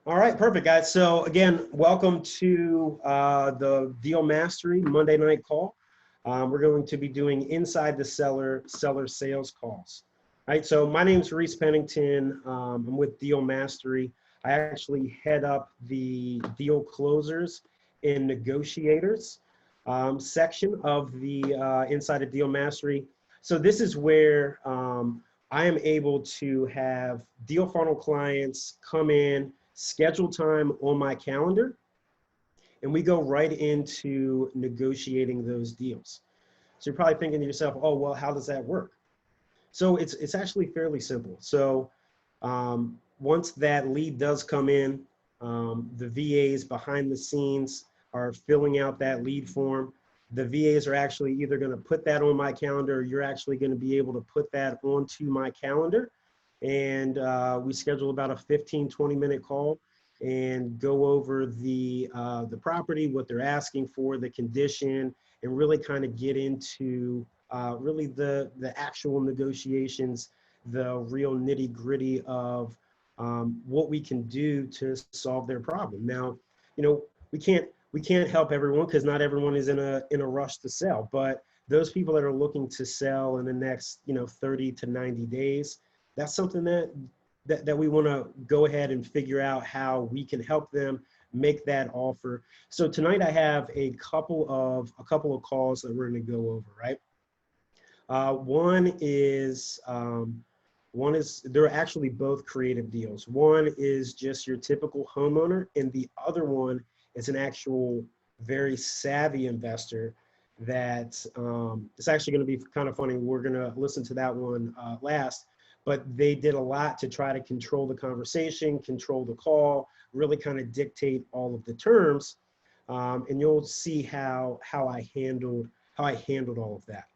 All right, perfect, guys. So again, welcome to the Deal Mastery Monday night call. We're going to be doing inside the seller sales calls. All right, so my name is Reese Pennington. I'm with Deal Mastery. I actually head up the deal closers and negotiators section of the inside of Deal Mastery. So this is where I am able to have deal funnel clients come in, schedule time on my calendar, and we go right into negotiating those deals. So you're probably thinking to yourself, oh, well, how does that work? So it's actually fairly simple. So once that lead does come in, the VAs behind the scenes are filling out that lead form. The VAs are actually either going to put that on my calendar, or you're actually going to be able to put that onto my calendar. And we schedule about a 15-20 minute call and go over the property, what they're asking for, the condition, and really kind of get into really the actual negotiations, the real nitty gritty of what we can do to solve their problem. Now, you know, we can't help everyone because not everyone is in a rush to sell, but those people that are looking to sell in the next 30 to 90 days, that's something that we want to go ahead and figure out how we can help them make that offer. So tonight I have a couple of calls that we're going to go over, right? One is they're actually both creative deals. One is just your typical homeowner, and the other one is an actual very savvy investor that it's actually going to be kind of funny. We're going to listen to that one last. But they did a lot to try to control the conversation, control the call, really kind of dictate all of the terms, and you'll see how I handled all of that.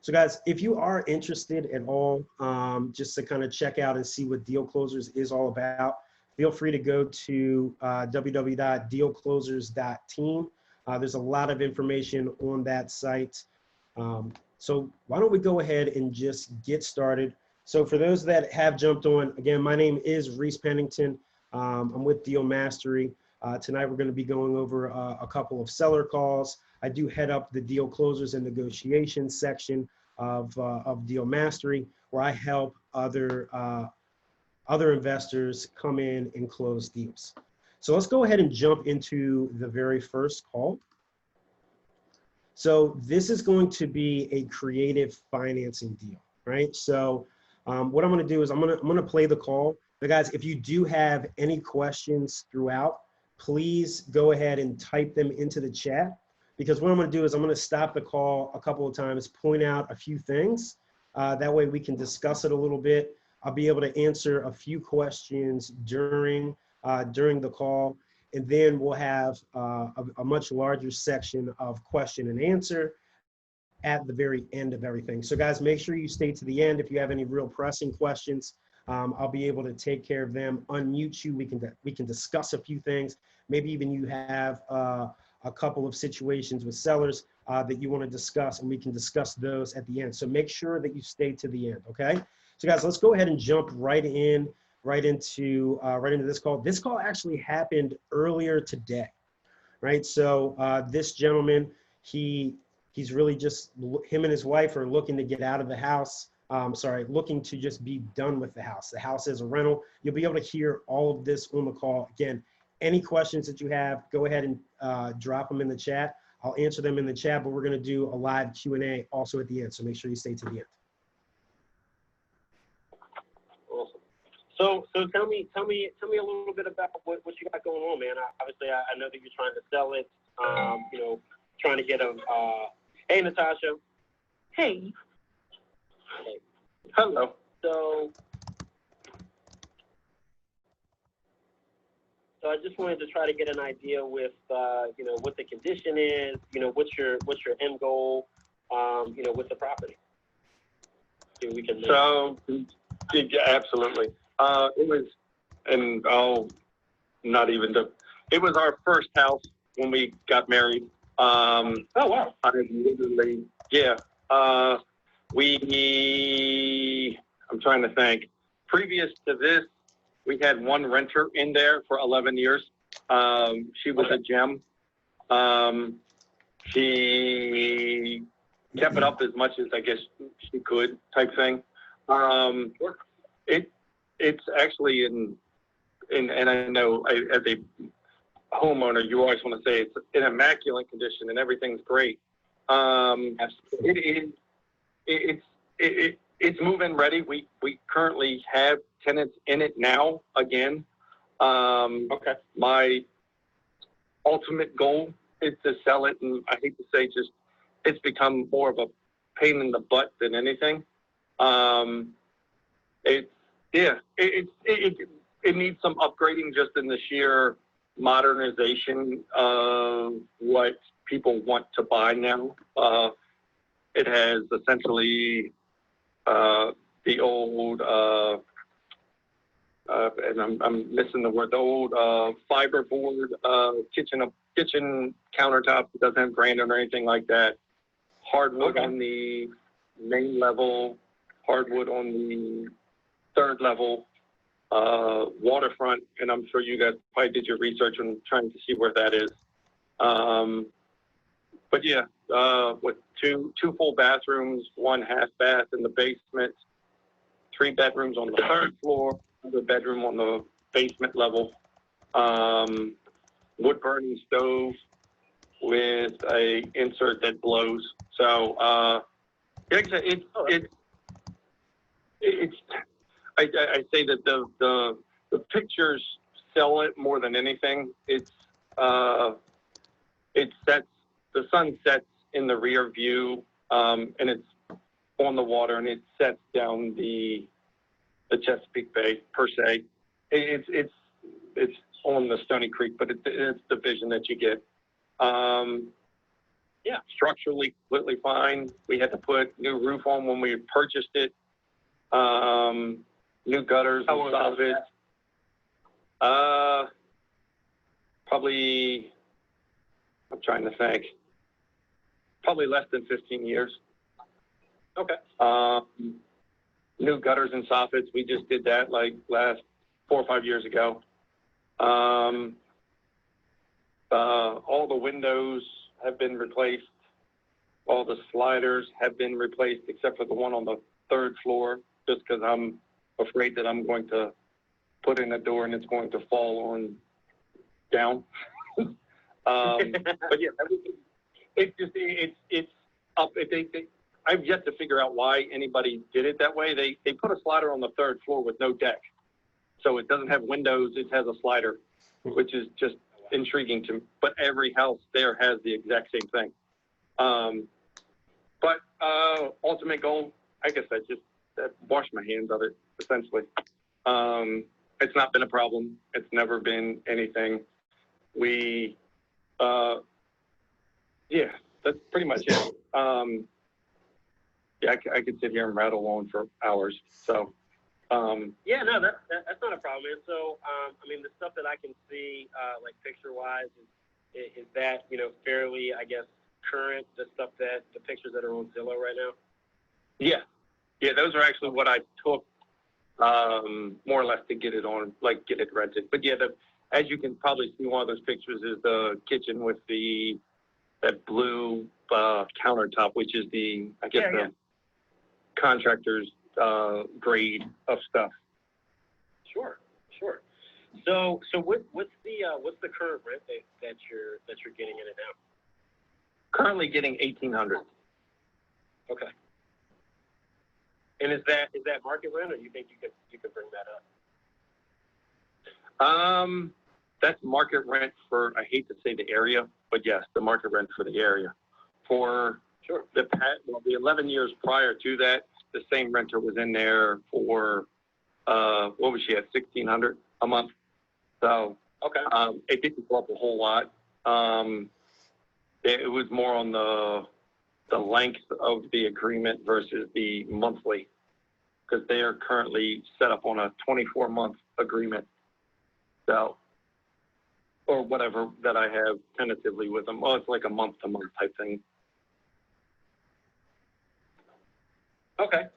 So guys, if you are interested at all, just to kind of check out and see what Deal Closers is all about, feel free to go to www.dealclosers.team. There's a lot of information on that site. So why don't we go ahead and just get started. So for those that have jumped on, again, my name is Reese Pennington. I'm with Deal Mastery. Tonight we're going to be going over a couple of seller calls. I do head up the deal closers and negotiations section of Deal Mastery, where I help other investors come in and close deals. So let's go ahead and jump into the very first call. So this is going to be a creative financing deal, right? So what I'm going to do is I'm going to play the call. Now, guys, if you do have any questions throughout, please go ahead and type them into the chat, because what I'm going to do is I'm going to stop the call a couple of times, point out a few things. That way we can discuss it a little bit. I'll be able to answer a few questions during the call. And then we'll have a much larger section of question and answer at the very end of everything. So guys, make sure you stay to the end. If you have any real pressing questions, I'll be able to take care of them, unmute you. We can discuss a few things. Maybe even you have a couple of situations with sellers that you want to discuss, and we can discuss those at the end. So make sure that you stay to the end, okay? So guys, let's go ahead and jump right into this call. This call actually happened earlier today, right? So this gentleman, he's really just, him and his wife are looking to get out of the house. Looking to just be done with the house. The house is a rental. You'll be able to hear all of this on the call. Again, any questions that you have, go ahead and drop them in the chat. I'll answer them in the chat, but we're going to do a live Q&A also at the end. So make sure you stay to the end. So tell me a little bit about what you got going on, man. Obviously, I know that you're trying to sell it. Trying to get a. Hey, Natasha. Hey. Hey. Hello. So I just wanted to try to get an idea with what the condition is. What's your end goal. With the property. See what we can. So absolutely. It was, and I'll not even, it was our first house when we got married. Oh, wow. I literally, yeah. I'm trying to think. Previous to this, We had one renter in there for 11 years. She was a gem. She kept it up as much as I guess she could, type thing. It's actually and I know as a homeowner, you always want to say it's in immaculate condition and everything's great. It's move-in ready. We currently have tenants in it now again. My ultimate goal is to sell it, and I hate to say, just it's become more of a pain in the butt than anything. It needs some upgrading just in the sheer modernization of what people want to buy now. It has essentially the old, and I'm missing the word, the old fiberboard kitchen countertop. It doesn't have granite or anything like that. Hardwood on the main level, hardwood on the third level, waterfront, and I'm sure you guys probably did your research on trying to see where that is. But yeah, with two full bathrooms, one half bath in the basement, 3 bedrooms on the third floor, another bedroom on the basement level, wood burning stove with a insert that blows. So it's I say that the pictures sell it more than anything. It sets, the sun sets in the rear view, and it's on the water, and it sets down the Chesapeake Bay per se. It's on the Stony Creek, but it's the vision that you get. Yeah, structurally completely fine. We had to put new roof on when we purchased it. New gutters and soffits. Probably, I'm trying to think, probably less than 15 years. Okay. New gutters and soffits, we just did that like last 4 or 5 years ago. All the windows have been replaced. All the sliders have been replaced except for the one on the third floor, just because I'm afraid that I'm going to put in a door and it's going to fall on down. But yeah, it's up. I've yet to figure out why anybody did it that way. They put a slider on the third floor with no deck, so it doesn't have windows. It has a slider, which is just intriguing to me. But every house there has the exact same thing. But ultimate goal, I guess I just wash my hands of it, essentially. It's not been a problem. It's never been anything. Yeah, that's pretty much it. Yeah, I could sit here and rattle on for hours. So, yeah, no, that's not a problem. And so, I mean, the stuff that I can see, like picture-wise, is that, you know, fairly, I guess, current, the pictures that are on Zillow right now? Yeah, those are actually what I took, more or less to get it on, like get it rented. But yeah, as you can probably see, one of those pictures is the kitchen with that blue countertop, which is the contractor's grade of stuff. Sure. So what's the current rent that you're getting in it now? Currently getting $1,800. Okay. And is that market rent, or you think you could bring that up? That's market rent for, I hate to say the area, but yes, the market rent for the area. For sure. The 11 years prior to that, the same renter was in there for what was she at, $1,600 a month. So okay, it didn't go up a whole lot. It was more on the length of the agreement versus the monthly, because they are currently set up on a 24-month agreement. So, or whatever that I have tentatively with them. Well, it's like a month-to-month type thing. Okay.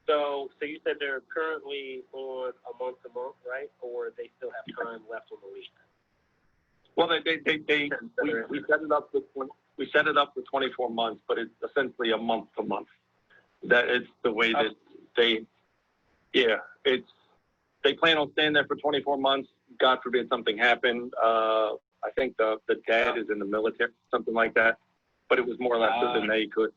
So you said they're currently on a month to month, right? Or they still have time left on the lease? Well, we set it up for 24 months, but it's essentially a month to month. That is the way that they plan on staying there for 24 months. God forbid something happened. I think the dad is in the military, something like that. But it was more or less so than they could.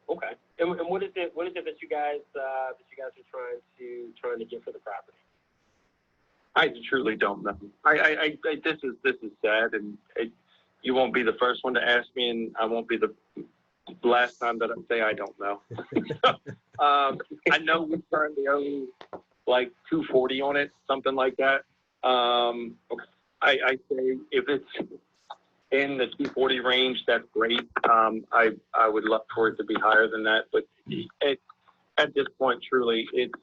Okay. And what is it that you guys are trying to get for the property? I truly don't know. This is sad, and you won't be the first one to ask me, and I won't be the last time that I say I don't know. I know we currently owe like $240 on it, something like that. I say if it's in the 240 range, that's great. I would love for it to be higher than that, but at this point, truly, it's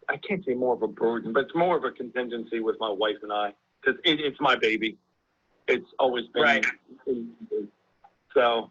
I can't say more of a burden, but it's more of a contingency with my wife and I, because it's my baby. It's always been right. So